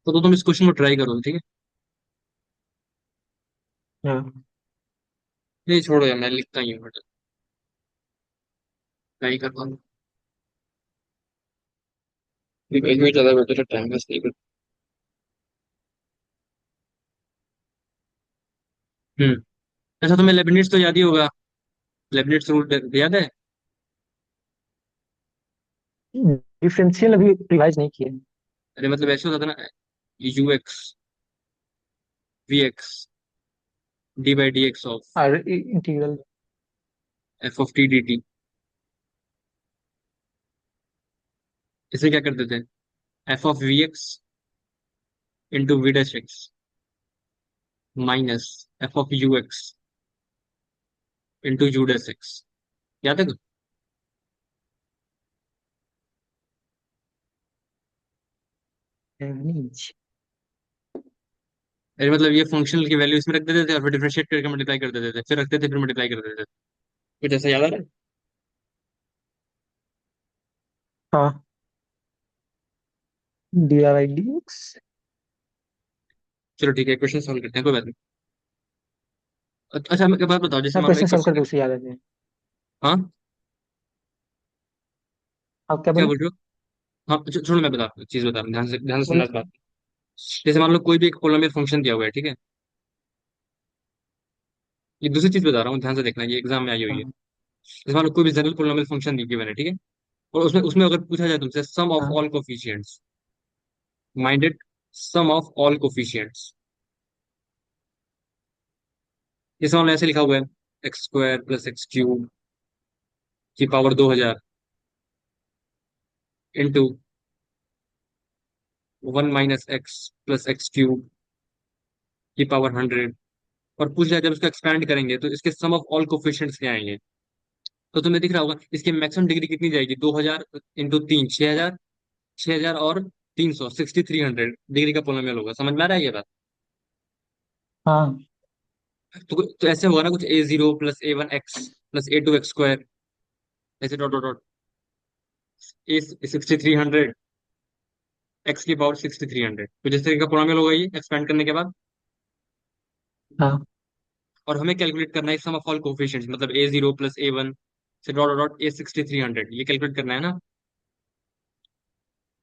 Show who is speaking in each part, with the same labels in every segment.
Speaker 1: तो तुम इस क्वेश्चन को ट्राई करो, ठीक है।
Speaker 2: हाँ।
Speaker 1: नहीं छोड़ो यार, मैं लिखता ही हूँ, बट ट्राई करता हूँ। कहीं भी ज्यादा बेटर है, टाइम वेस्ट नहीं करता। हम्म। अच्छा, तुम्हें लेबनिट्स तो याद ही होगा। लेबनिट्स रूल याद है?
Speaker 2: डिफरेंशियल अभी रिवाइज नहीं किए।
Speaker 1: अरे मतलब ऐसे होता था ना, UX VX d/dx ऑफ
Speaker 2: और इंटीग्रल।
Speaker 1: f(t)dt। इसे क्या करते थे? f(vx) into v'(x) minus f(ux) into u'(x)। याद है?
Speaker 2: नहीं।
Speaker 1: अरे मतलब ये फंक्शनल की वैल्यू इसमें रख देते थे और फिर डिफरेंशिएट करके मल्टीप्लाई कर देते थे, फिर रखते थे, फिर मल्टीप्लाई कर देते थे। कुछ ऐसा याद आ रहा है?
Speaker 2: हाँ। D R I D x.
Speaker 1: चलो ठीक है, क्वेश्चन सॉल्व करते हैं, कोई बात नहीं। अच्छा, मैं एक बात बताओ, जैसे
Speaker 2: हाँ,
Speaker 1: मान लो
Speaker 2: क्वेश्चन
Speaker 1: एक
Speaker 2: सॉल्व
Speaker 1: क्वेश्चन
Speaker 2: करके
Speaker 1: है।
Speaker 2: उसे याद है।
Speaker 1: हाँ।
Speaker 2: आप क्या
Speaker 1: क्या
Speaker 2: बोले?
Speaker 1: बोल रहे हो? हाँ, छोड़ो, मैं बता चीज बता रहा हूँ, ध्यान से सुनना
Speaker 2: बोले।
Speaker 1: इस बात। जैसे मान लो कोई भी एक पोलिनोमियल फंक्शन दिया हुआ है, ठीक है। ये दूसरी चीज बता रहा हूँ, ध्यान से देखना, ये एग्जाम में आई हुई है।
Speaker 2: हाँ।
Speaker 1: जैसे मान लो कोई भी जनरल पोलिनोमियल फंक्शन दी हुई है, ठीक है। और उसमें उसमें अगर पूछा जाए तुमसे सम ऑफ
Speaker 2: हाँ।
Speaker 1: All coefficients, minded, sum of all coefficients. जैसे मान लो ऐसे लिखा हुआ है, x² + x³ की पावर 2000 इंटू 1 - x + x³ की पावर 100। और पूछ रहा है जब इसको एक्सपैंड करेंगे तो इसके सम ऑफ ऑल कोफिशिएंट्स क्या आएंगे। तो तुम्हें दिख रहा होगा इसकी मैक्सिमम डिग्री कितनी जाएगी, 2000 इंटू 3 6000, 6000 और 300 6300 डिग्री का पोलिनोमियल होगा। समझ में आ रहा है ये बात?
Speaker 2: हाँ।
Speaker 1: तो ऐसे होगा ना कुछ, a0 + a1x + a2 x² ऐसे डॉट डॉट डॉट, ए 6300, x³ 6300, तो जिस तरीके का पोलिनोमियल होगा ये एक्सपेंड करने के बाद।
Speaker 2: हाँ।
Speaker 1: और हमें कैलकुलेट करना है सम ऑफ ऑल कोफिशिएंट्स, मतलब a0 + a1 से डॉट डॉट डॉट a6300, ये कैलकुलेट करना है ना।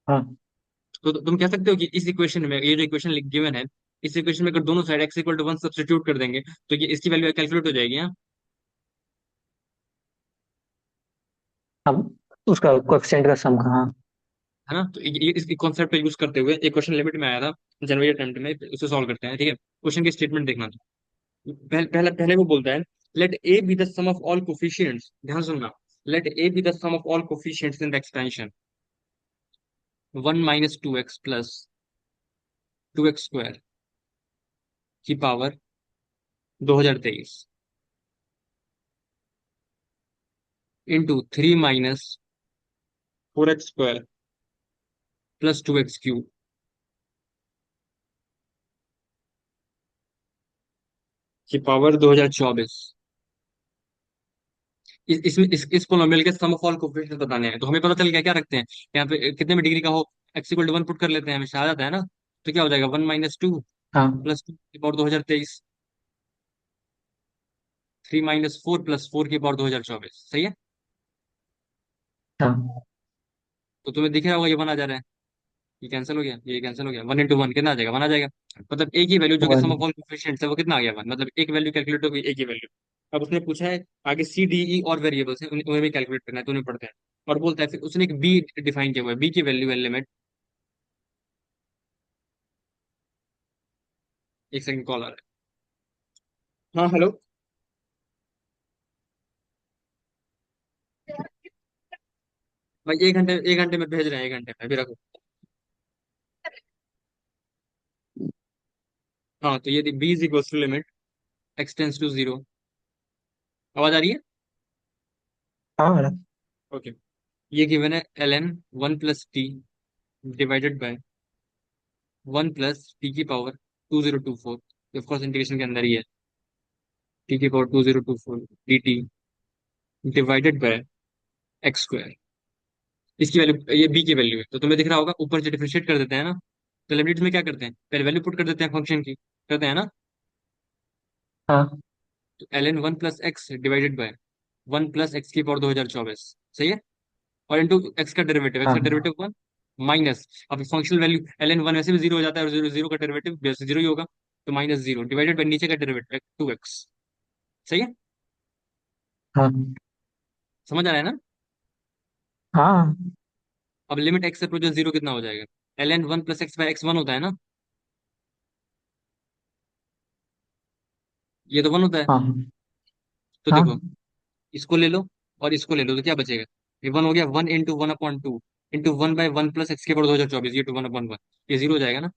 Speaker 2: हाँ।
Speaker 1: तो तुम कह सकते हो कि इस इक्वेशन में, ये जो इक्वेशन गिवन है, इस इक्वेशन में अगर दोनों साइड x = 1 सब्स्टिट्यूट कर देंगे तो ये इसकी वैल्यू कैलकुलेट हो जाएगी, हाँ।
Speaker 2: अब उसका कोएफिशिएंट का सम कहाँ?
Speaker 1: है ना? तो इस कॉन्सेप्ट पे यूज करते हुए एक क्वेश्चन लिमिट में आया था जनवरी अटेम्प्ट में, उसे सॉल्व करते हैं, ठीक है। क्वेश्चन की स्टेटमेंट देखना तो पहले वो बोलता है, let A be the sum of all coefficients, ध्यान सुनना, let A be the sum of all coefficients in the expansion 1 - 2x + 2x² की पावर 2023 इंटू 3 - 4x² + 2x³ की पावर 2024। इस पोलोमियल के सम ऑफ ऑल कोफिशिएंट्स बताने हैं, तो हमें पता चल गया क्या रखते हैं यहाँ पे, कितने में डिग्री का हो, x = 1 पुट कर लेते हैं, हमेशा आ जाता है ना। तो क्या हो जाएगा, 1 - 2
Speaker 2: हाँ।
Speaker 1: + 2 की पावर 2023, 3 - 4 + 4 की पावर 2024, सही है।
Speaker 2: हाँ।
Speaker 1: तो तुम्हें दिख रहा होगा ये 1 आ जा रहा है, ये कैंसिल हो गया, ये कैंसिल हो गया, 1 × 1 कितना आ जाएगा, 1 आ जाएगा। मतलब एक ही वैल्यू जो कि
Speaker 2: one.
Speaker 1: Sum of all coefficients है वो कितना आ गया, 1, मतलब एक वैल्यू कैलकुलेट हो गई, एक ही वैल्यू। अब उसने पूछा है आगे C D E और वेरिएबल्स हैं, उन्हें भी कैलकुलेट करना है, तो उन्हें पढ़ते हैं। और बोलता है फिर उसने एक बी डिफाइन किया हुआ है, बी की वैल्यू है लिमिट। एक सेकंड, कॉल आ रहा है। हाँ हेलो। भाई 1 घंटे, 1 घंटे में भेज रहे हैं, 1 घंटे में, अभी रखो। हाँ, तो ये B is equal to limit x → 0। आवाज आ रही है?
Speaker 2: हाँ मैडम।
Speaker 1: ओके। ये गिवन है ln 1 + t divided by 1 + t की पावर 2024, ऑफकोर्स इंटीग्रेशन के अंदर ही है, t की power 2024 dt divided bye x²। इसकी वैल्यू, ये b की वैल्यू है, तो तुम्हें दिख रहा होगा ऊपर से डिफरेंशिएट कर देते हैं ना। तो लिमिट में क्या करते हैं, पहले वैल्यू पुट कर देते हैं फंक्शन की, करते हैं ना।
Speaker 2: हाँ
Speaker 1: तो ln 1 + x divided by 1 + x⁴ 2024, सही है। और इंटू एक्स का डेरिवेटिव, एक्स का
Speaker 2: हाँ
Speaker 1: डेरिवेटिव 1 माइनस, अब फंक्शनल वैल्यू ln 1 वैसे भी जीरो हो जाता है, और जीरो जीरो का डेरिवेटिव वैसे जीरो ही होगा, तो -0 डिवाइडेड बाय नीचे का डेरिवेटिव 2x, सही है।
Speaker 2: हाँ
Speaker 1: समझ आ रहा है ना।
Speaker 2: हाँ
Speaker 1: अब लिमिट एक्स अप्रोचेस जीरो कितना हो जाएगा, ln 1 + x/x 1 होता है ना, ये तो 1 होता है।
Speaker 2: हाँ
Speaker 1: तो
Speaker 2: हाँ
Speaker 1: देखो, इसको ले लो और इसको ले लो, तो क्या बचेगा, ये 1 हो गया, 1 × 1/2 इंटू 1/1 + x⁴ 2024, ये टू 1/1, ये जीरो हो जाएगा ना।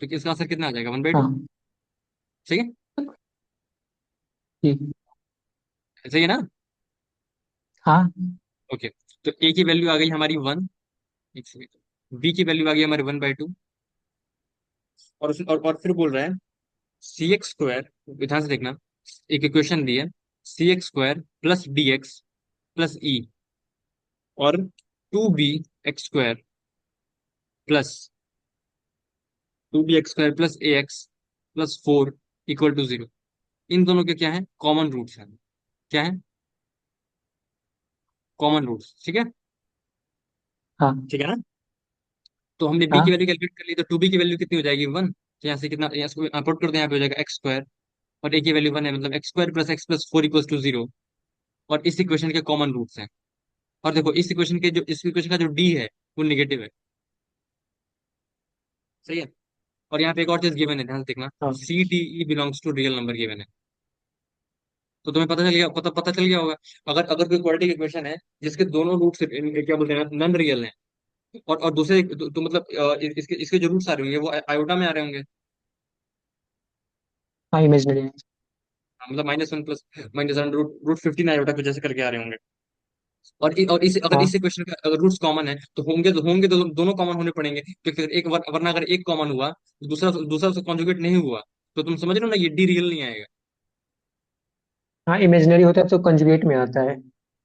Speaker 1: तो इसका आंसर कितना आ जाएगा, 1/2,
Speaker 2: हाँ
Speaker 1: सही है।
Speaker 2: ठीक।
Speaker 1: सही है ना।
Speaker 2: हाँ
Speaker 1: ओके, तो ए की वैल्यू आ गई हमारी 1, बी की वैल्यू आ गई हमारी 1/2, और फिर बोल रहा है CX², ध्यान से देखना, एक इक्वेशन दी है, CX² +DX +E और 2BX² +2BX² + AX +4 = 0। इन दोनों के क्या है, कॉमन रूट्स हैं, क्या है, कॉमन रूट्स, ठीक है।
Speaker 2: हाँ
Speaker 1: ठीक है ना। तो हमने बी की
Speaker 2: हाँ
Speaker 1: वैल्यू कैलकुलेट कर ली, तो 2B की वैल्यू कितनी हो जाएगी, 1। तो यहाँ से कितना, यहाँ से पुट कर दे, यहाँ पे हो जाएगा x², और ए की वैल्यू 1 है, मतलब x² + x + 4 = 0। और इस इक्वेशन के कॉमन रूट्स हैं। और देखो, इस इक्वेशन का जो डी है वो निगेटिव है, सही है। और यहाँ पे एक और चीज गिवन है, ध्यान से देखना,
Speaker 2: हाँ
Speaker 1: CDE belongs to real number given है। तो तुम्हें पता चल गया होगा, अगर अगर कोई क्वाड्रेटिक इक्वेशन है जिसके दोनों रूट्स क्या बोलते हैं, नन रियल हैं, और दूसरे तो मतलब इसके इसके जो रूट्स आ रहे होंगे वो आयोटा में आ रहे होंगे।
Speaker 2: हाँ इमेजिनरी है।
Speaker 1: हाँ, मतलब -1 प्लस -1 रूट 15 आयोटा को जैसे करके आ रहे होंगे। और इस अगर
Speaker 2: हाँ
Speaker 1: इस इक्वेशन का अगर रूट्स कॉमन है, तो होंगे तो दोनों कॉमन होने पड़ेंगे, क्योंकि अगर वरना अगर एक कॉमन हुआ तो दूसरा दूसरा उससे कॉन्जुगेट नहीं हुआ, तो तुम समझ रहे हो ना, ये डी रियल नहीं आएगा।
Speaker 2: हाँ इमेजिनरी होता है तो कंजुगेट में आता है।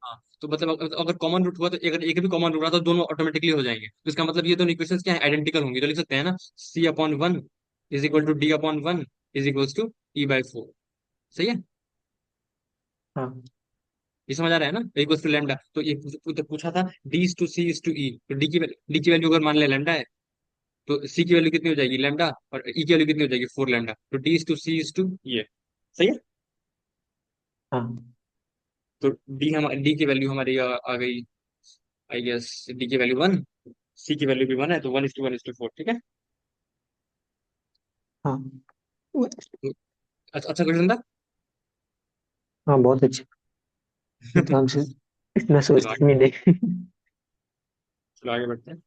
Speaker 1: हाँ, तो मतलब अगर कॉमन रूट हुआ, तो अगर एक भी कॉमन रूट रहा तो दोनों ऑटोमेटिकली हो जाएंगे, तो इसका मतलब ये दोनों इक्वेशंस क्या है, आइडेंटिकल होंगी, तो लिख सकते हैं ना, C/1 = D/1 = E/4, सही है।
Speaker 2: हाँ
Speaker 1: ये समझ आ रहा है ना, =λ, तो ये पूछा था D/C/E, तो डी की वैल्यू अगर मान ले लैम्डा है, तो सी की वैल्यू कितनी हो जाएगी, लैम्डा, और ई की वैल्यू कितनी हो जाएगी, 4 लैम्डा, तो D/C ये, सही है।
Speaker 2: हाँ
Speaker 1: तो डी की वैल्यू हमारी आ गई, आई गेस डी की वैल्यू 1, सी की वैल्यू भी 1 है, तो 1:1:4, ठीक है।
Speaker 2: हाँ
Speaker 1: तो अच्छा क्वेश्चन था।
Speaker 2: हाँ बहुत अच्छा। ये तो हमसे इतना
Speaker 1: चलो
Speaker 2: सोचते
Speaker 1: आगे,
Speaker 2: भी नहीं।
Speaker 1: चलो आगे बढ़ते हैं,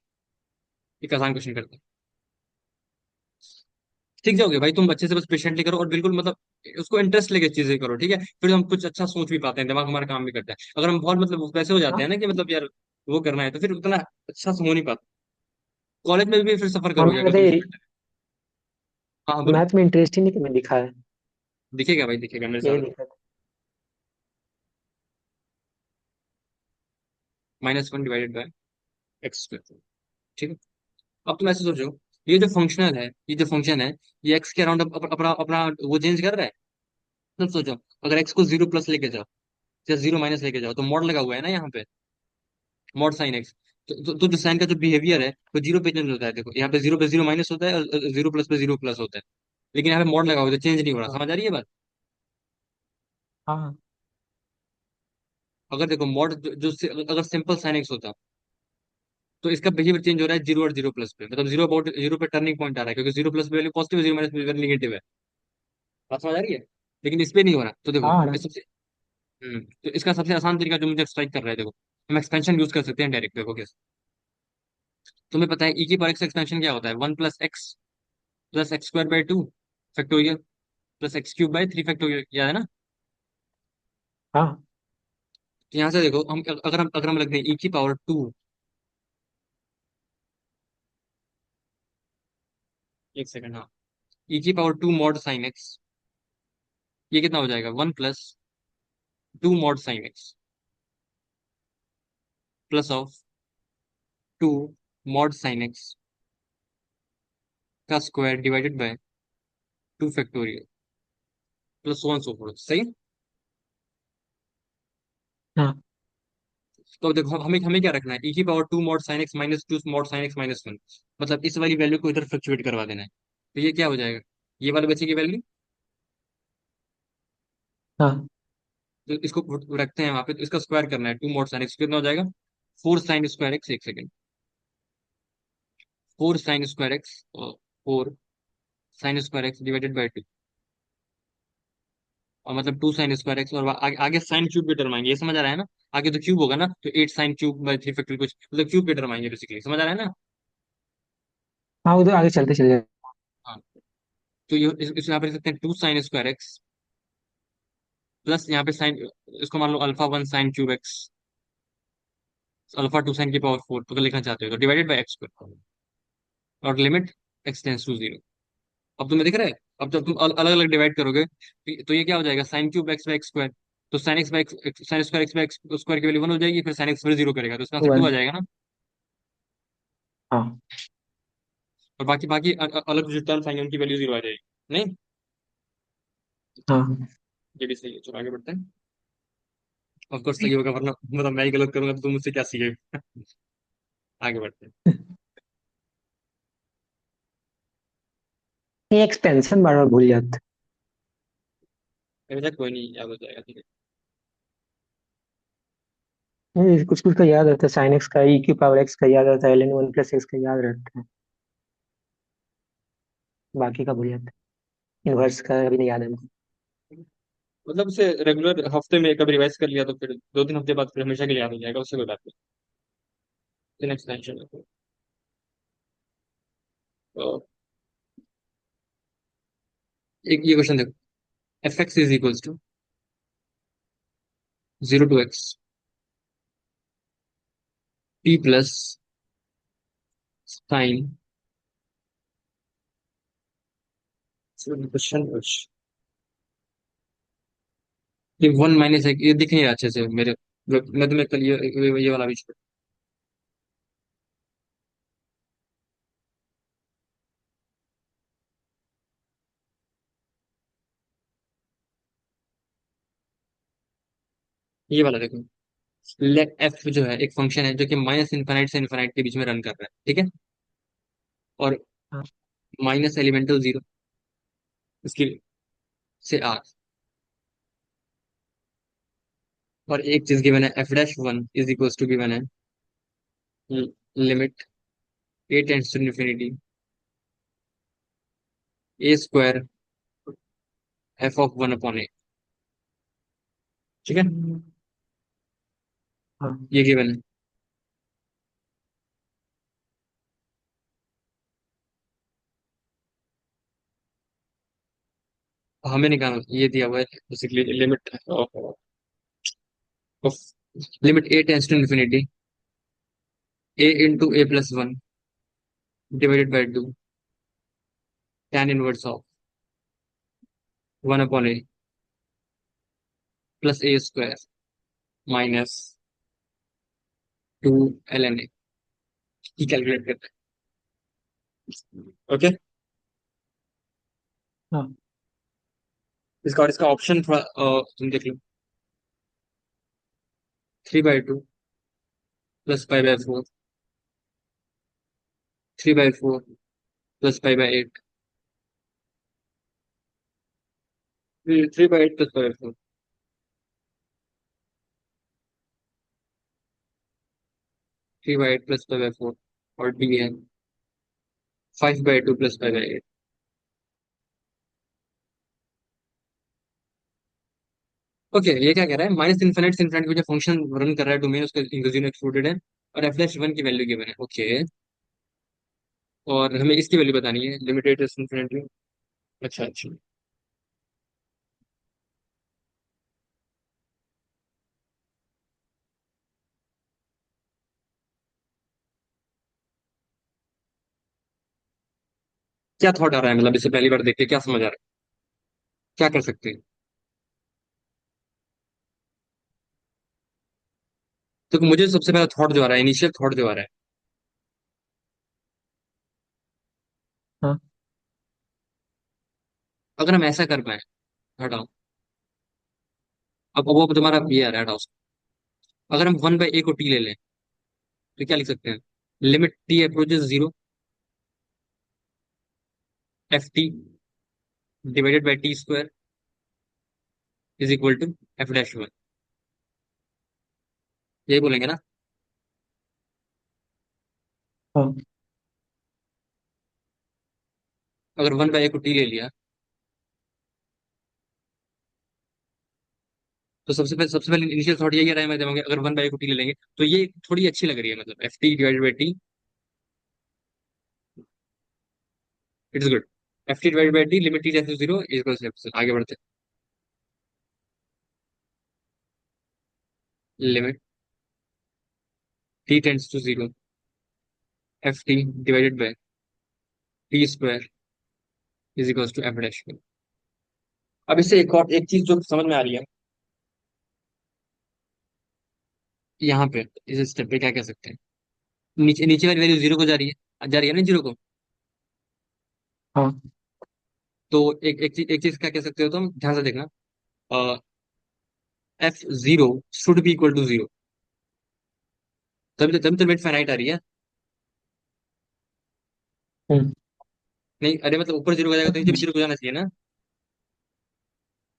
Speaker 1: एक आसान क्वेश्चन करते हैं। सीख जाओगे भाई तुम, अच्छे से बस पेशेंटली करो, और बिल्कुल मतलब उसको इंटरेस्ट लेके चीजें करो, ठीक है, फिर हम कुछ अच्छा सोच भी पाते हैं, दिमाग हमारा काम भी करता है। अगर हम बहुत मतलब वैसे हो जाते
Speaker 2: हाँ
Speaker 1: हैं ना कि मतलब यार वो करना है, तो फिर उतना अच्छा से हो नहीं पाता। कॉलेज में भी फिर सफर
Speaker 2: हमें
Speaker 1: करोगे अगर तुम
Speaker 2: वैसे
Speaker 1: स्टूडेंट। हाँ हाँ, बोलो।
Speaker 2: मैथ में इंटरेस्ट ही नहीं तुम्हें दिखा है।
Speaker 1: दिखेगा भाई, दिखेगा मेरे
Speaker 2: यही
Speaker 1: साथ।
Speaker 2: दिक्कत।
Speaker 1: -1 / x², ठीक है। अब तुम ऐसे सोचो, ये जो फंक्शनल है, ये जो फंक्शन है, ये एक्स के अराउंड अपना अपना वो चेंज कर रहा है। तुम सोचो, अगर एक्स को 0+ लेके जाओ या 0- लेके जाओ, तो मॉड लगा हुआ है ना यहाँ पे, मॉड साइन एक्स। तो जो साइन का जो बिहेवियर है वो जीरो पे चेंज होता है, देखो यहाँ पे 0 पे 0- होता है, और 0+ पे 0+ होता है, लेकिन यहाँ पे मॉड लगा हुआ है तो चेंज नहीं हो रहा,
Speaker 2: हाँ
Speaker 1: समझ आ रही है बात।
Speaker 2: हाँ
Speaker 1: अगर देखो मॉड अगर सिंपल साइन एक्स होता, तो इसका बिहेवियर चेंज हो रहा है 0 और 0+ पे, मतलब 0 पे टर्निंग पॉइंट आ रहा है, क्योंकि 0+ पे वैल्यू पॉजिटिव है, 0- पे वैल्यू निगेटिव है, बात समझ आ रही है। लेकिन इस पे नहीं हो रहा, तो देखो
Speaker 2: हाँ
Speaker 1: इस सबसे तो इसका सबसे आसान तरीका जो मुझे स्ट्राइक कर रहा है, देखो हम एक्सपेंशन यूज कर सकते हैं डायरेक्ट, देखो कैसे। तुम्हें पता है e की पावर x एक्सपेंशन क्या होता है, 1 + x + x² / 2 factorial +x³ / 3 factorial, याद है ना।
Speaker 2: हाँ
Speaker 1: तो यहाँ से देखो, हम अगर हम रख दें e की पावर 2, एक सेकंड, हाँ, e की पावर 2 मॉड साइन एक्स, ये कितना हो जाएगा, 1 + 2 mod sine x plus of 2 mod sine x का square divided by 2 factorial plus one so fourth, सही।
Speaker 2: हाँ
Speaker 1: तो अब देखो हमें हमें क्या रखना है, e की power 2 mod sin x minus 2 mod sin x minus 1, मतलब इस वाली वैल्यू को इधर फ्लक्चुएट करवा देना है। तो ये क्या हो जाएगा, ये वाला बचेगी वैल्यू।
Speaker 2: हाँ।
Speaker 1: तो इसको रखते हैं वहां पे, तो इसका स्क्वायर करना है, 2 mod sin x कितना हो जाएगा, 4 sin स्क्वायर एक्स, एक second, 4 sin square x, 4 sin square x divided by 2, और मतलब 2 sin स्क्वायर एक्स, और आगे साइन क्यूब के टर्म आएंगे, ये समझ आ रहा है ना। आगे तो क्यूब होगा ना, तो 8 sin क्यूब बाई 3 फैक्टोरियल, कुछ मतलब क्यूब के टर्म आएंगे बेसिकली, समझ आ रहा है ना।
Speaker 2: हाँ उधर आगे चलते चले जाए।
Speaker 1: हाँ, तो ये इस यहाँ पे लिख सकते हैं 2 sin स्क्वायर एक्स प्लस यहाँ पे साइन, इसको मान लो alpha 1 sin cube x, alpha 2 sin की पावर 4, तो अगर लिखना चाहते हो तो डिवाइडेड बाई एक्स स्क्वायर, और लिमिट x टेंस टू 0। अब तुम्हें दिख रहा है, अब जब तुम अलग अलग डिवाइड करोगे तो ये क्या हो जाएगा, sin cube x by x square, तो sin x by sine square x by square की वैल्यू 1 हो जाएगी, फिर sin x फिर 0 करेगा, तो इसका आंसर 2 आ
Speaker 2: वन।
Speaker 1: जाएगा ना।
Speaker 2: हाँ
Speaker 1: और बाकी बाकी अलग जो टर्म्स आएंगे उनकी वैल्यू 0 आ जाएगी। नहीं,
Speaker 2: हाँ।
Speaker 1: ये भी सही है, चलो आगे बढ़ते हैं। ऑफ कोर्स सही होगा, वरना मतलब मैं ही गलत करूंगा तो तुम मुझसे क्या सीखेगा। आगे बढ़ते हैं।
Speaker 2: ये एक्सपेंशन बार बार भूल जाते।
Speaker 1: अच्छा कोई नहीं, याद हो जाएगा, ठीक है।
Speaker 2: नहीं, कुछ कुछ का याद रहता है, साइन एक्स का, ई की पावर एक्स का याद रहता है, ln वन प्लस एक्स का याद रहता है। बाकी का भूल जाते हैं, इनवर्स का अभी नहीं याद है हमको।
Speaker 1: मतलब उसे रेगुलर हफ्ते में कभी रिवाइज कर लिया तो फिर 2-3 हफ्ते बाद फिर हमेशा के लिए याद हो जाएगा, उससे कोई बात नहीं। नेक्स्ट टेंशन है तो एक ये क्वेश्चन देखो, F X is equals to 0 to x p plus sine, question ये 1 - ये दिख नहीं रहा अच्छे से मेरे, मैं तुम्हें कल ये वाला भी छोड़, ये वाला देखो। लेट एफ जो है एक फंक्शन है जो कि -इनफाइनाइट से इनफाइनाइट के बीच में रन कर रहा है, ठीक है, और
Speaker 2: हाँ
Speaker 1: माइनस एलिमेंटल 0 इसकी से आर, और एक चीज गिवन है f'(1) is equals to given है limit A tends to infinity a square f(1)/a, ठीक है,
Speaker 2: हाँ
Speaker 1: ये गिवन है। हमें निकालना ये दिया हुआ है basically, limit of limit A tends to infinity a × a+1 divided by 2 tan inverse of 1/a plus A square -2 ln a की कैलकुलेट करते हैं, ओके।
Speaker 2: हाँ
Speaker 1: इसका और इसका ऑप्शन थोड़ा तुम देख लो, 3/2 प्लस π/4, 3/4 प्लस π/8, 3/8 प्लस π/4, 3/8 प्लस π/4, और डी है 5/2 प्लस π/8। ओके, ये क्या कह रहा है, -इनफिनिट से इनफिनिट जो फंक्शन रन कर रहा है डोमेन उसका इंक्लूसिव एक्सक्लूडेड है, और f'(1) की वैल्यू गिवन है, ओके। और हमें इसकी वैल्यू बतानी है, लिमिटेड इनफिनिटी। अच्छा अच्छा, क्या थॉट आ रहा है, मतलब इसे पहली बार देख के क्या समझ आ रहा है, क्या कर सकते हैं। तो मुझे सबसे पहला थॉट जो आ रहा है, इनिशियल थॉट जो आ रहा है,
Speaker 2: हाँ
Speaker 1: अगर हम ऐसा कर पाए, हटाओ, अब वो तुम्हारा ये आ रहा है, हटाओ। अगर हम 1/a को t ले लें तो क्या लिख सकते हैं? Limit t approaches 0, F T divided by T square is equal to F dash one. यही बोलेंगे ना?
Speaker 2: हाँ।
Speaker 1: अगर 1/a को t ले लिया, तो सबसे पहले इनिशियल थॉट यही आ रहा है मेरे दिमाग में, अगर 1/a को t ले लेंगे तो ये थोड़ी अच्छी लग रही है, मतलब F T divided by T, it's good. F T divided by T limit T tends to zero is equal to, आगे बढ़ते हैं। Limit T tends to zero, F T divided by T square is equal to F dash. अब इससे एक और एक चीज जो समझ में आ रही है, यहाँ पे इस स्टेप पे क्या कह सकते हैं? नीचे नीचे वाली वैल्यू जीरो को जा रही है ना जीरो को।
Speaker 2: हाँ।
Speaker 1: तो एक चीज क्या कह सकते हो तुम, ध्यान से देखना। F zero should be equal to zero, तभी तो लिमिट फाइनाइट आ रही है।
Speaker 2: हम्म।
Speaker 1: नहीं, अरे मतलब ऊपर जीरो का जाएगा तो नीचे भी जीरो को जाना चाहिए ना।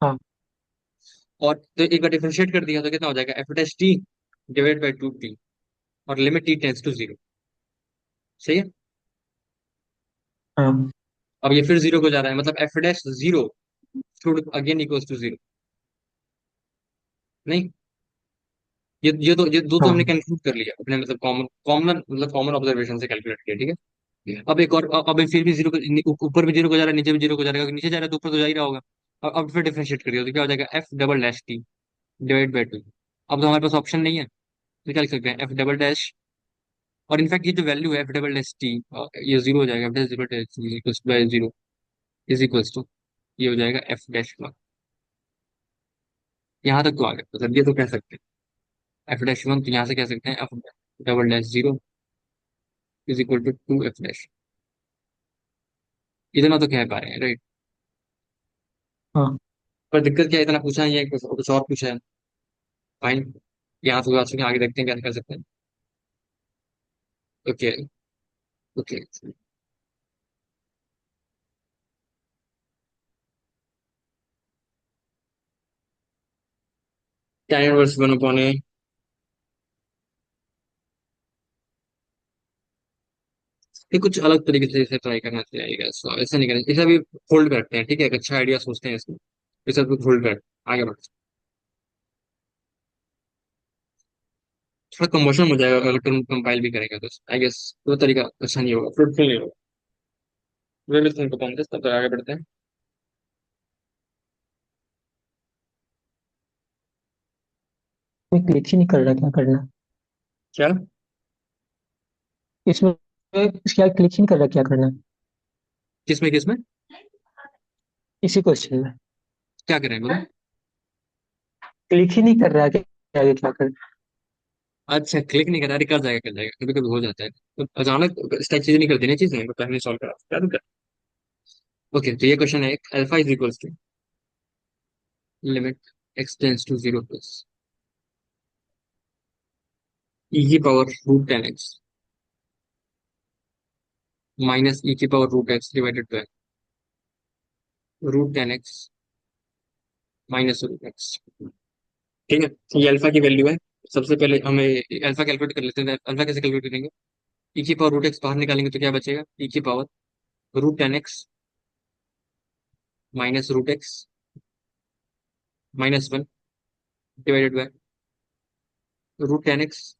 Speaker 2: हाँ।
Speaker 1: और तो एक बार डिफरेंशिएट कर दिया तो कितना हो जाएगा? F dash t divide by two t, और limit t tends to zero. सही है।
Speaker 2: हाँ।
Speaker 1: अब ये फिर जीरो को जा रहा है, मतलब F dash zero should again equals to zero. नहीं, ये दो तो हमने
Speaker 2: हाँ।
Speaker 1: कंक्लूड कर लिया अपने, मतलब कॉमन ऑब्जर्वेशन से कैलकुलेट किया, ठीक है। अब एक और, अब फिर भी जीरो, ऊपर भी जीरो को जा रहा है, नीचे भी जीरो को जा रहा है, नीचे जा रहा है तो ऊपर तो जा ही रहा होगा। अब फिर डिफरेंशिएट करिए तो क्या हो जाएगा? F double dash t divide by to. अब तो हमारे पास ऑप्शन नहीं है, तो क्या लिख सकते हैं? एफ डबल डैश, और इनफैक्ट ये जो वैल्यू है एफ डबल डैश टी, ये जीरो हो जाएगा, F dash zero dash equals by zero is equals to, ये हो जाएगा एफ डैश वन। यहाँ तक तो आ गया, मतलब ये तो कह सकते हैं एफ डैश वन, तो यहाँ से कह सकते हैं F double dash zero is equal to two F dash. इतना तो कह पा रहे हैं, राइट?
Speaker 2: हाँ।
Speaker 1: पर दिक्कत क्या है, इतना पूछा नहीं है, कुछ और पूछा है। फाइन, यहाँ से बात सुनिए, आगे देखते हैं क्या कर सकते हैं। Okay. Okay, tan inverse one upon a. ये कुछ अलग तरीके से इसे ट्राई करना चाहिए, so, ऐसा नहीं करना, इसे अभी होल्ड पे रखते हैं, ठीक है? एक अच्छा आइडिया सोचते हैं इसको, इसे अभी होल्ड पे आगे बढ़ते हैं। थोड़ा कमोशन हो जाएगा अगर तुम कंपाइल भी करेगा तो, आई गेस वो तरीका अच्छा नहीं होगा, फ्रूटफुल नहीं होगा। वे विल थिंक अपॉन दिस, तब तक आगे बढ़ते हैं।
Speaker 2: मैं क्लिक ही नहीं कर रहा, क्या करना?
Speaker 1: क्या?
Speaker 2: इसमें इसके क्लिक ही नहीं कर रहा, क्या करना?
Speaker 1: किसमें किसमें?
Speaker 2: इसी क्वेश्चन में
Speaker 1: क्या करें बोलो?
Speaker 2: क्लिक ही नहीं कर रहा, क्या आगे क्या करना?
Speaker 1: अच्छा, क्लिक नहीं करा, अरे कर जाएगा, कभी कभी हो जाता है, तो अचानक इस टाइप चीजें नहीं करती ना, चीजें तो पहले सॉल्व करा क्या तो। ओके, तो ये क्वेश्चन है, alpha is equals to limit x tends to zero plus e की power root ten x minus e की power root x divided by root ten x minus root x. ठीक है, ये अल्फा की value है। सबसे पहले हमें अल्फा कैलकुलेट कर लेते हैं, अल्फा कैसे कैलकुलेट करेंगे? ई की पावर रूट एक्स बाहर निकालेंगे तो क्या बचेगा? ई की power root ten x minus root X minus one divided by root ten x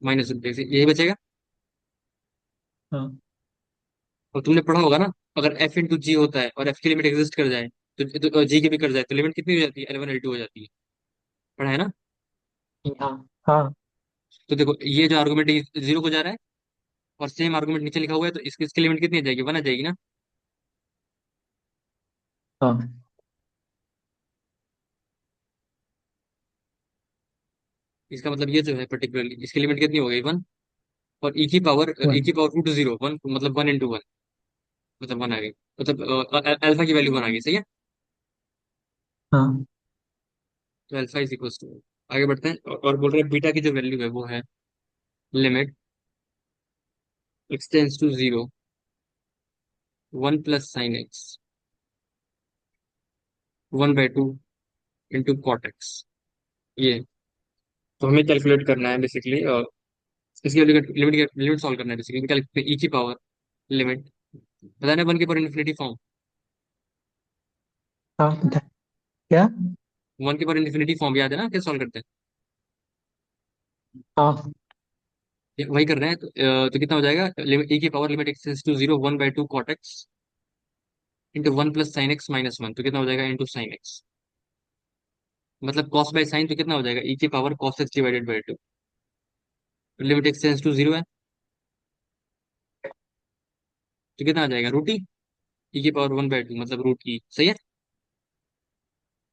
Speaker 1: minus root X, यही बचेगा।
Speaker 2: हाँ।
Speaker 1: और तुमने पढ़ा होगा ना, अगर एफ इंटू जी होता है और एफ की लिमिट एग्जिस्ट कर जाए, तो जी की भी कर जाए, तो लिमिट कितनी हो जाती है? L1 L2 हो जाती है। पढ़ा है ना?
Speaker 2: हाँ। हाँ।
Speaker 1: तो देखो, ये जो आर्गुमेंट जीरो को जा रहा है, और सेम आर्गुमेंट नीचे लिखा हुआ है, तो इसकी लिमिट कितनी आ जाएगी? वन आ जाएगी ना।
Speaker 2: हाँ।
Speaker 1: इसका मतलब ये जो है पर्टिकुलरली, इसकी लिमिट कितनी हो गई? वन। और ई की power
Speaker 2: one.
Speaker 1: Root zero one, मतलब वन इंटू वन, मतलब 1 आ गई, मतलब अल्फा की वैल्यू 1 आ गई, सही है।
Speaker 2: हाँ
Speaker 1: तो अल्फा इज इक्वल टू, आगे बढ़ते हैं, और बोल रहे हैं बीटा की जो वैल्यू है वो है limit x tends to zero 1 + sin x 1/2 into cot X. ये तो हमें कैलकुलेट करना है बेसिकली, इसकी लिमिट लिमिट सॉल्व करना है बेसिकली। ई की पावर लिमिट, पता है 1 की पावर इन्फिनिटी फॉर्म,
Speaker 2: हाँ क्या।
Speaker 1: 1 की पावर इन्फिनिटी फॉर्म याद है ना, कैसे सॉल्व करते हैं?
Speaker 2: हाँ
Speaker 1: वही कर रहे हैं, तो कितना हो जाएगा, लिमिट ई की power limit X to zero 1/2 cot X into 1 + sin x - 1, तो कितना हो जाएगा इंटू साइन एक्स, मतलब कॉस बाय साइन, तो कितना हो जाएगा ई की power cos X divided by two. Limit X to zero है, तो कितना आ जाएगा रूट ई की पावर 1/2 मतलब रूट ई, सही है।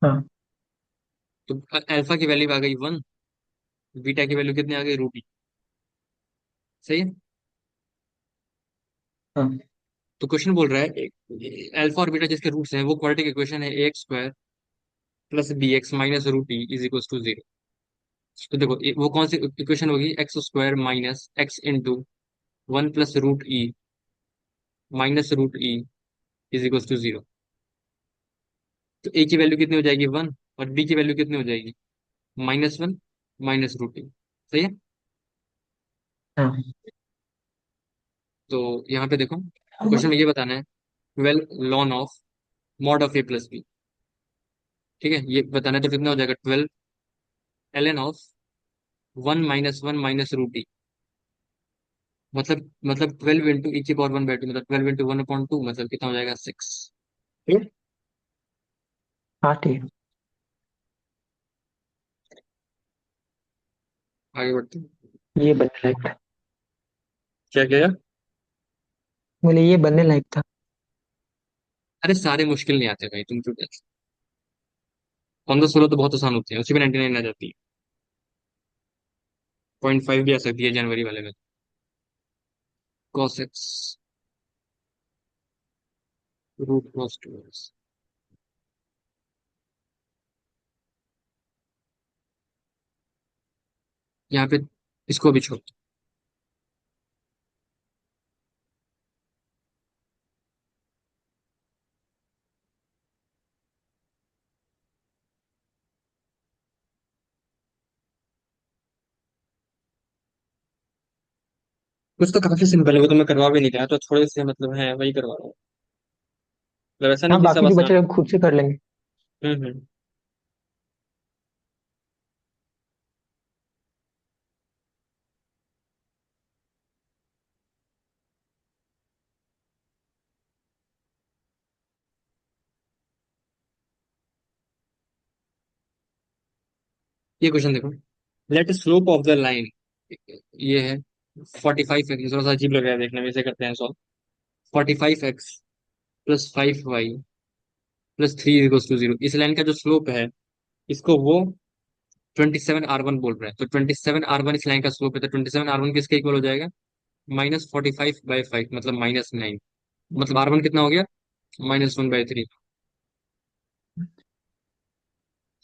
Speaker 2: हाँ
Speaker 1: तो अल्फा की वैल्यू आ गई 1, बीटा की वैल्यू कितनी आ गई रूट ई, सही है।
Speaker 2: हाँ
Speaker 1: तो क्वेश्चन बोल रहा है अल्फा और बीटा जिसके रूट्स हैं वो क्वाड्रेटिक इक्वेशन है a square plus b x minus root e is equal to zero. तो देखो वो कौन सी इक्वेशन होगी, x square minus x into 1 + root e minus root e is equal to zero. तो ए की वैल्यू कितनी हो जाएगी 1, और बी की वैल्यू कितनी हो जाएगी -1 माइनस रूट ई, सही है।
Speaker 2: हाँ
Speaker 1: तो यहाँ पे देखो क्वेश्चन में ये बताना है 12 लॉन of mod of A plus B, ठीक है, ये बताना है। तो कितना हो जाएगा 12 ln ऑफ 1 - 1 माइनस रूट ई, मतलब 12 इंटू ई की पावर 1/2, मतलब 12 इंटू 1/2, मतलब कितना हो जाएगा 6, ठीक है।
Speaker 2: हाँ ठीक है।
Speaker 1: आगे बढ़ते हैं।
Speaker 2: ये बनने लायक था।
Speaker 1: क्या क्या?
Speaker 2: बोले ये बनने लायक था।
Speaker 1: अरे सारे मुश्किल नहीं आते भाई, तुम क्यों टेंशन। 15 16 तो बहुत आसान होते हैं, उसी में 99 आ जाती है। 0.5 भी आ सकती है जनवरी वाले में। cos x root cos 2x। यहाँ पे इसको भी छोड़, कुछ तो काफी सिंपल है, वो तो मैं करवा भी नहीं रहा, तो थोड़े से मतलब है वही करवा रहा हूँ, मतलब ऐसा नहीं
Speaker 2: हाँ
Speaker 1: कि सब
Speaker 2: बाकी जो
Speaker 1: आसान
Speaker 2: बच्चे खुद से कर लेंगे।
Speaker 1: है। हम्म। ये क्वेश्चन देखो, let slope of the line, ये है 45 एक्स, थोड़ा सा अजीब लग रहा है देखने में, इसे करते हैं solve. 45x + 5y + 3 equals to zero, इस लाइन का जो स्लोप है इसको वो 27r1 बोल रहा है। तो 27r1 इस लाइन का स्लोप है, तो 27r1 किसके इक्वल हो जाएगा, -45/5 मतलब -9, मतलब r1 कितना हो गया -1/3,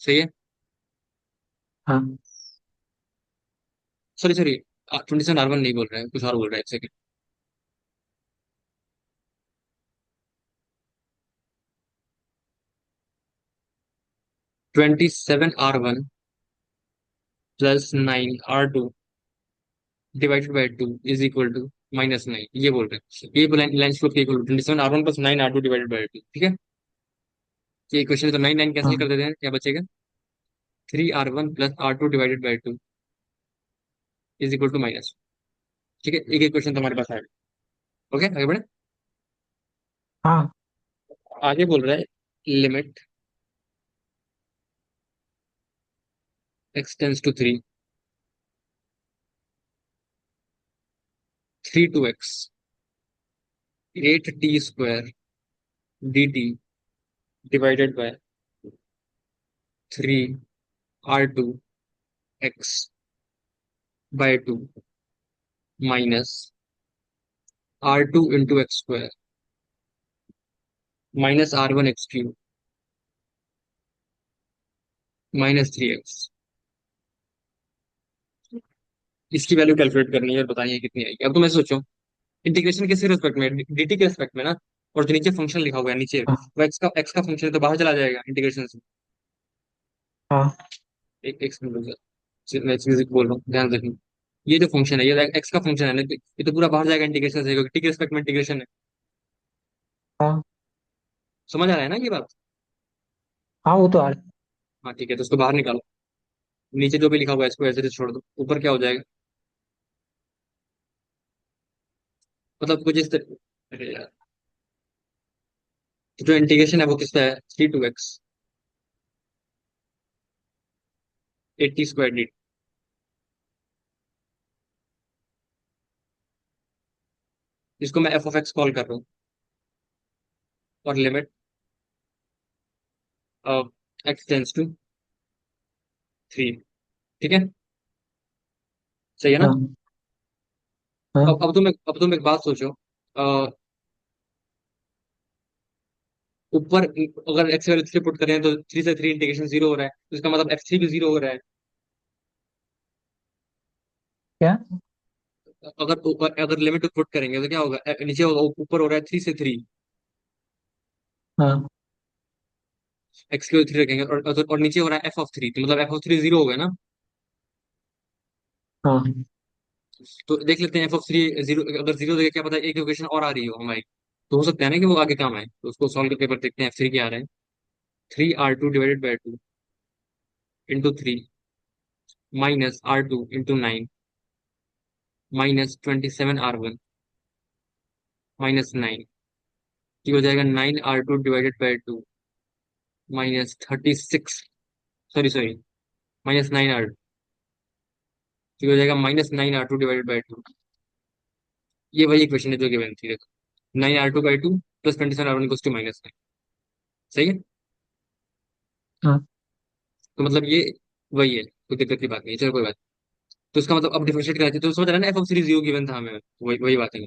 Speaker 1: सही है।
Speaker 2: हाँ
Speaker 1: सॉरी सॉरी, 27r1 नहीं बोल रहा है, कुछ और बोल रहा है, एक second. 27r1 +9r2 divided by 2 is equal to -9, ये बोल रहे हैं। ये लाइन स्लोप के equal to 27r1 +9r2 divided by 2, ठीक है। ये इक्वेशन तो 9 9 कैंसिल कर
Speaker 2: हाँ
Speaker 1: देते हैं, क्या बचेगा 3r1 +r2 divided by 2 is equal to minus, ठीक है। एक एक क्वेश्चन तुम्हारे पास है। ओके आगे बढ़े।
Speaker 2: हाँ
Speaker 1: आगे बोल रहा है limit x tends to 3 3 to x 8t² dt divided by 3r2 x by 2 minus r2 into X square minus r1 x³ -3x। इसकी वैल्यू कैलकुलेट करनी है और बताइए कितनी आएगी। अब तो मैं सोचो इंटीग्रेशन किसके रेस्पेक्ट में, dt के रेस्पेक्ट में ना। और जो नीचे फंक्शन लिखा हुआ है नीचे,
Speaker 2: हाँ।
Speaker 1: वो x का फंक्शन है तो बाहर चला जाएगा इंटीग्रेशन से।
Speaker 2: हाँ।
Speaker 1: एक मिनट, मैं चीज बोल रहा हूँ ध्यान रखना। ये जो फंक्शन है ये एक्स का फंक्शन है ना, तो ये तो पूरा बाहर जाएगा इंटीग्रेशन से, क्योंकि टी के रेस्पेक्ट में इंटीग्रेशन है।
Speaker 2: हाँ।
Speaker 1: समझ आ रहा है ना ये बात।
Speaker 2: हाँ, वो तो आ रहा
Speaker 1: हाँ ठीक है, तो उसको बाहर निकालो। नीचे जो भी लिखा हुआ है इसको ऐसे से छोड़ दो, ऊपर क्या हो जाएगा, मतलब कुछ इस तरह। अरे यार, तो जो इंटीग्रेशन है वो किसका है, 3 to x 80 स्क्वायर dt। इसको मैं f(x) कॉल कर रहा हूँ, और लिमिट x टेंस टू 3। ठीक है, सही है ना।
Speaker 2: हाँ। हाँ।
Speaker 1: अब तुम एक बात सोचो। अ, ऊपर अगर एक्स वैल्यू 3 पुट करें तो 3 से 3 इंटीग्रेशन 0 हो रहा है, तो इसका मतलब f3 भी 0 हो रहा है।
Speaker 2: क्या?
Speaker 1: अगर लिमिट पुट करेंगे तो क्या होगा, नीचे होगा, ऊपर हो रहा है 3 से 3।
Speaker 2: हाँ।
Speaker 1: एक्स की 3 रखेंगे और नीचे हो रहा है f(3), तो मतलब f(3) 0 हो गया ना।
Speaker 2: हाँ।
Speaker 1: तो देख लेते हैं f(3) 0, अगर 0 देखे क्या पता एक इक्वेशन और आ रही हो हमारी, तो हो सकता है ना कि वो आगे काम आए, तो उसको सॉल्व करके पर देखते हैं f3 क्या आ रहा है। 3r2 / 2 × 3 -r2 × 9 -27r1 - 9, ये हो जाएगा 9r2 / 2 -36, सॉरी सॉरी, -9r, ये हो जाएगा -9r2 / 2। ये वही इक्वेशन है जो गिवन थी, देखो 9r2/2 + 27r1 = -9। सही है।
Speaker 2: हाँ।
Speaker 1: तो मतलब ये वही है, कोई दिक्कत की बात नहीं है, चलो कोई बात। तो इसका मतलब अब डिफरेंशिएट कराती तो समझ रहा है ना, f(0) 0 गिवन था हमें, वही वही बात है,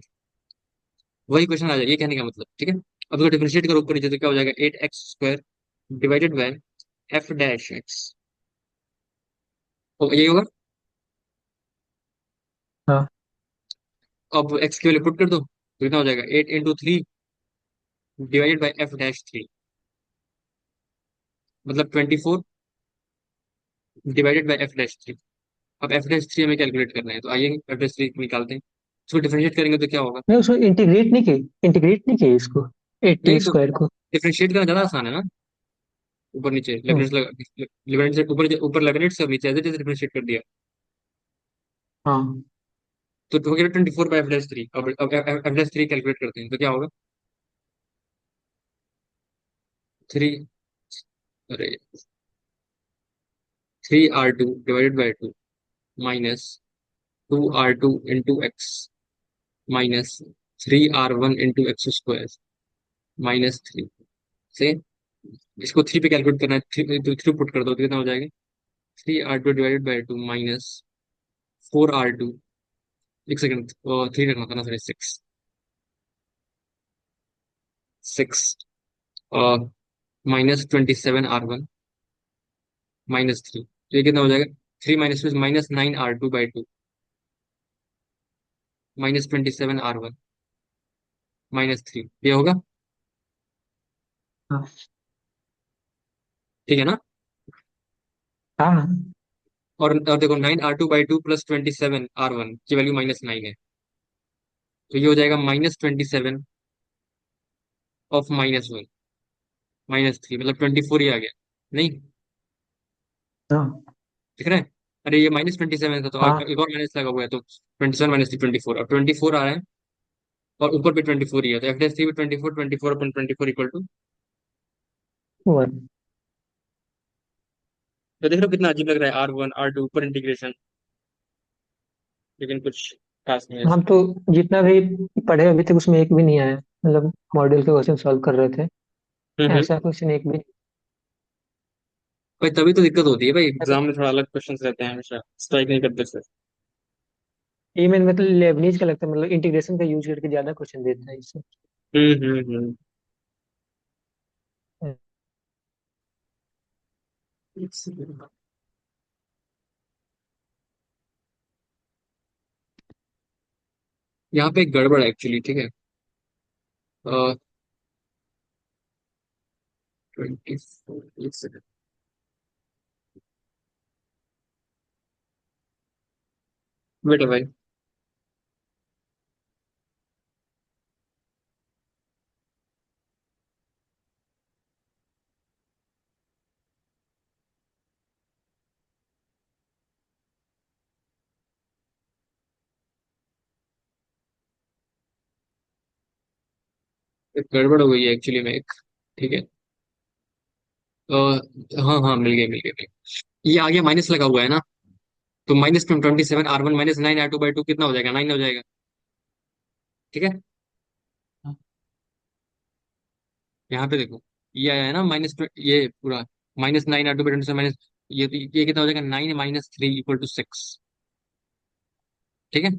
Speaker 1: वही क्वेश्चन आ जाएगा, ये कहने का मतलब ठीक है। अब अगर डिफरेंशिएट करो ऊपर नीचे तो क्या हो जाएगा, 8x² / f'(x), यही होगा।
Speaker 2: हाँ।
Speaker 1: अब x की वैल्यू पुट कर दो तो कितना हो जाएगा, 8 × 3 / f'(3), मतलब 24 / f'(3)। अब f'(3) हमें कैलकुलेट करना है, तो आइए f'(3) निकालते हैं। इसको डिफरेंशिएट करेंगे तो क्या होगा।
Speaker 2: मैं उसको इंटीग्रेट नहीं की इसको, एट्टी
Speaker 1: नहीं तो
Speaker 2: स्क्वायर को।
Speaker 1: डिफरेंशिएट करना ज्यादा आसान है ना, ऊपर नीचे
Speaker 2: हम्म।
Speaker 1: लेबनेट्स लगा, लेबनेट्स से ऊपर ऊपर लेबनेट्स से, और नीचे ऐसे जैसे डिफरेंशिएट कर दिया,
Speaker 2: हाँ।
Speaker 1: तो हो गया 24 / f'(3). अब f'(3) कैलकुलेट करते हैं तो क्या होगा, 3, अरे 3r2 / 2 -2r2 × x -3r1 × x² -3। से इसको 3 पे कैलकुलेट करना है, थ्री पुट कर दो तो कितना हो जाएगा, 3r2 / 2 -4r2, एक सेकंड, 3 रखना था ना, सॉरी 6, 6 -27r1 - 3, तो ये कितना हो जाएगा, 3 -9r2/2 -27r1 -3, ये होगा।
Speaker 2: हाँ।
Speaker 1: ठीक है ना।
Speaker 2: हाँ।
Speaker 1: और देखो 9r2/2 + 27r1 की वैल्यू -9 है, तो ये हो जाएगा -27 ऑफ -1 -3, मतलब 24 ही आ गया। नहीं
Speaker 2: हाँ।
Speaker 1: दिख रहा है, अरे ये -27 था तो
Speaker 2: हाँ।
Speaker 1: एक और माइनस लगा हुआ है, तो 27 - 3 24, अब 24 आ रहा है, और ऊपर भी 24 ही है, तो f'3 भी 24, 24/24 =
Speaker 2: वन।
Speaker 1: तो देख रहे हो कितना अजीब लग रहा है, r1 r2 ऊपर इंटीग्रेशन, लेकिन कुछ खास नहीं है
Speaker 2: हम
Speaker 1: इसमें।
Speaker 2: तो जितना भी पढ़े अभी तक उसमें एक भी नहीं आया, मतलब मॉड्यूल के क्वेश्चन सॉल्व कर रहे थे,
Speaker 1: हम्म।
Speaker 2: ऐसा क्वेश्चन एक भी।
Speaker 1: भाई तभी तो दिक्कत होती है भाई, एग्जाम में थोड़ा अलग क्वेश्चंस रहते हैं हमेशा, स्ट्राइक नहीं करते सर।
Speaker 2: ये मैंने मतलब लेबनीज का लगता है, मतलब इंटीग्रेशन का यूज करके ज्यादा क्वेश्चन देता है इससे।
Speaker 1: हम्म। यहाँ पे एक गड़बड़ है एक्चुअली, ठीक है। 24, एक सेकंड। वेट भाई। एक गड़बड़ हो गई है एक्चुअली में एक, ठीक है। हाँ हाँ, मिल गए मिल गए मिल गए। ये आगे माइनस लगा हुआ है ना, तो -27 R1 -9 R2/2 कितना हो जाएगा? 9 हो जाएगा, ठीक है। यहाँ पे देखो, ये आया है ना ये पूरा -9 R2/27 माइनस, ये कितना हो जाएगा? 9 - 3 = 6, ठीक है।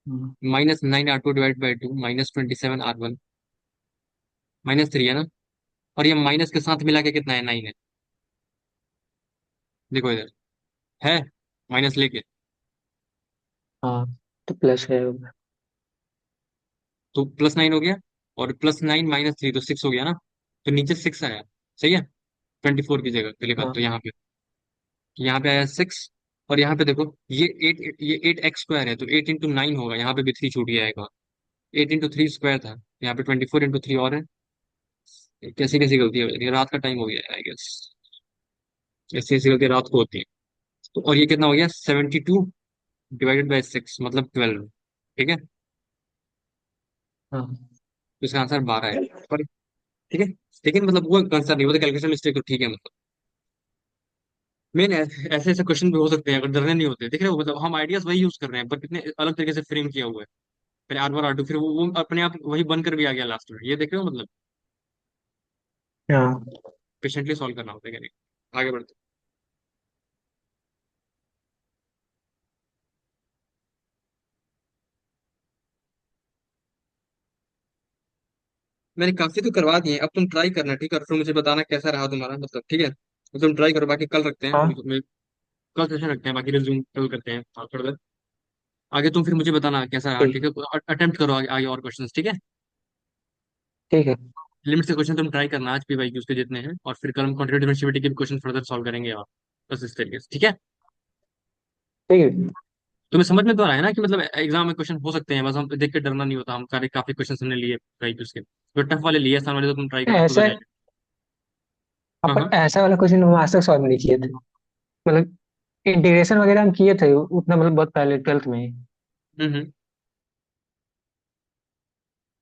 Speaker 2: हाँ।
Speaker 1: -9 R2/2 -27 R1 -3 है ना, और ये माइनस के साथ मिला के कितना है? 9 है। देखो इधर है माइनस लेके,
Speaker 2: हाँ, तो प्लस है।
Speaker 1: तो +9 हो गया, और +9 - 3 तो 6 हो गया ना, तो नीचे 6 आया, सही है। 24 की जगह पहली बात तो
Speaker 2: हाँ।
Speaker 1: यहाँ पे आया 6। और यहाँ पे देखो, ये 8x² है, तो 8 × 9 होगा, यहाँ पे भी 3 छूट गया आएगा। 8 × 3 स्क्वायर था, यहाँ पे 24 × 3 और है। कैसी कैसी गलती है, ये रात का टाइम हो गया आई गेस। ऐसी ऐसी गलती रात को होती है। तो और ये कितना हो गया? 72 ÷ 6 मतलब 12, ठीक है।
Speaker 2: हाँ।
Speaker 1: तो इसका आंसर 12 है, पर ठीक है। लेकिन मतलब वो आंसर नहीं, वो तो कैलकुलेशन मिस्टेक, तो ठीक है मतलब। मेन ऐसे ऐसे क्वेश्चन भी हो सकते हैं अगर डरने नहीं होते, देख रहे हो मतलब हम आइडियाज वही यूज कर रहे हैं, पर कितने अलग तरीके से फ्रेम किया हुआ है। पहले R1 R2, फिर वो अपने आप वही बनकर भी आ गया लास्ट में, ये देख रहे हो मतलब।
Speaker 2: हाँ।
Speaker 1: पेशेंटली सॉल्व करना होता है, क्या नहीं। आगे बढ़ते। मैंने काफी तो करवा दिए, अब तुम ट्राई करना, ठीक है, और फिर मुझे बताना कैसा रहा तुम्हारा मतलब, ठीक है। तो तुम ट्राई करो, बाकी कल रखते हैं।
Speaker 2: हाँ।
Speaker 1: कल सेशन रखते हैं, बाकी रिज्यूम कल करते हैं फर्दर। आगे तुम फिर मुझे बताना कैसा रहा,
Speaker 2: ठीक।
Speaker 1: ठीक है। अटेम्प्ट करो आगे, आगे और क्वेश्चंस, ठीक है।
Speaker 2: ठीक है।
Speaker 1: लिमिट से क्वेश्चन तुम ट्राई करना आज, PYQs के जितने हैं, और फिर कल हम क्वांटिटेटिव डिफरेंशिएबिलिटी के भी क्वेश्चन फर्दर सॉल्व करेंगे, और बस इस तरीके से, ठीक है।
Speaker 2: ठीक है।
Speaker 1: तुम्हें समझ में तो आ रहा है ना कि मतलब एग्जाम में क्वेश्चन हो सकते हैं, बस हम देख के डरना नहीं होता। हम काफी काफी क्वेश्चन हमने लिए PYQs के, जो टफ वाले लिए, आसान वाले तो तुम ट्राई करना, खुद हो
Speaker 2: ऐसा
Speaker 1: जाएगा। हाँ
Speaker 2: पर
Speaker 1: हाँ।
Speaker 2: ऐसा वाला क्वेश्चन हम आज तक सॉल्व नहीं किए थे। मतलब इंटीग्रेशन वगैरह हम किए थे उतना, मतलब बहुत पहले 12th में ही।
Speaker 1: हम्म।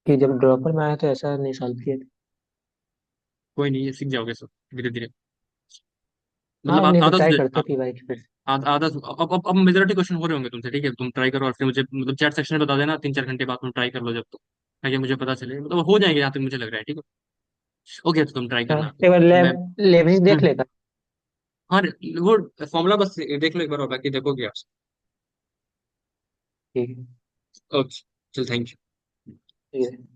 Speaker 2: कि जब ड्रॉपर में आया तो ऐसा नहीं सॉल्व किए थे।
Speaker 1: कोई नहीं, ये सीख जाओगे सब धीरे धीरे। मतलब
Speaker 2: हाँ, नहीं तो
Speaker 1: आधा
Speaker 2: ट्राई
Speaker 1: से
Speaker 2: करते पी भाई की फिर।
Speaker 1: आधा अब मेजोरिटी क्वेश्चन हो रहे होंगे तुमसे, ठीक है। तुम ट्राई करो, और फिर मुझे मतलब चैट सेक्शन में बता देना, 3 4 घंटे बाद तुम ट्राई कर लो जब, तो ताकि मुझे पता चले, मतलब हो जाएंगे यहाँ तक मुझे लग रहा है, ठीक है। ओके, तो तुम ट्राई
Speaker 2: हाँ,
Speaker 1: करना।
Speaker 2: एक बार
Speaker 1: मैं
Speaker 2: लैब ही देख
Speaker 1: हम्म,
Speaker 2: लेगा।
Speaker 1: हाँ, वो फॉर्मूला बस देख लो एक बार, और बाकी देखोगे आप।
Speaker 2: ठीक है।
Speaker 1: ओके, चल, थैंक यू।
Speaker 2: ठीक है।